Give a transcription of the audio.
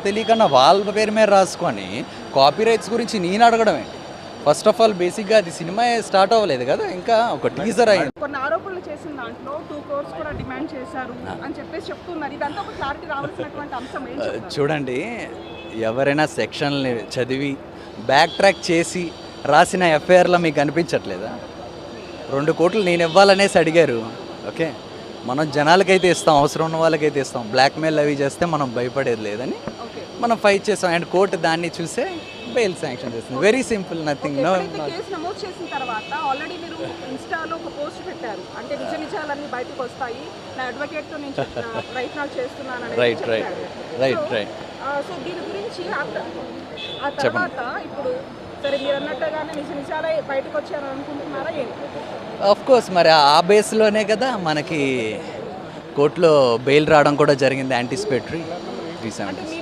తెలియకన్నా వాళ్ళ పేరు మీద రాసుకొని కాపీ రైట్స్ గురించి నేను అడగడం ఏంటి? ఫస్ట్ ఆఫ్ ఆల్ బేసిక్గా అది సినిమా స్టార్ట్ అవ్వలేదు కదా, ఇంకా ఒక టీజర్ అయింది. కొన్ని ఆరోపణలు చేసిన దాంట్లో 2 crores కూడా డిమాండ్ చేశారు అని చెప్పేసి చెప్తున్నారు. ఇదంతా ఒక క్లారిటీ రావాల్సినటువంటి అంశం ఏం చెప్తారు? చూడండి, ఎవరైనా సెక్షన్లు చదివి బ్యాక్ ట్రాక్ చేసి రాసిన ఎఫ్ఐఆర్లో మీకు అనిపించట్లేదా? 2 కోట్లు నేను ఇవ్వాలనేసి అడిగారు. ఓకే, మనం జనాలకైతే ఇస్తాం, అవసరం ఉన్న వాళ్ళకైతే ఇస్తాం. బ్లాక్మెయిల్ అవి చేస్తే మనం భయపడేది లేదని ఓకే. మనం ఫైట్ చేస్తాం. అండ్ కోర్టు దాన్ని చూసే బెయిల్ శాంక్షన్ చేస్తుంది. Very simple, nothing. నో, ఎప్పుడైతే కేసు నమోదు చేసిన తర్వాత ఆల్రెడీ మీరు ఇన్స్టాలో ఒక పోస్ట్ పెట్టారు, అంటే నిజ నిజాలన్నీ బయటకు వస్తాయి, నా అడ్వకేట్తో నేను ప్రయత్నాలు చేస్తున్నాను అనేది రైట్ రైట్ చెప్పారు. రైట్ రైట్ సో దీని గురించి ఆ తర్వాత ఇప్పుడు సరే మీరు అన్నట్టుగానే నిజ నిజాలే బయటకు వచ్చారని అనుకుంటున్నారా ఏంటి? ఆఫ్ కోర్స్, మరి ఆ బేస్లోనే కదా మనకి కోర్టులో బెయిల్ రావడం కూడా జరిగింది, యాంటిసిపేటరీ 370.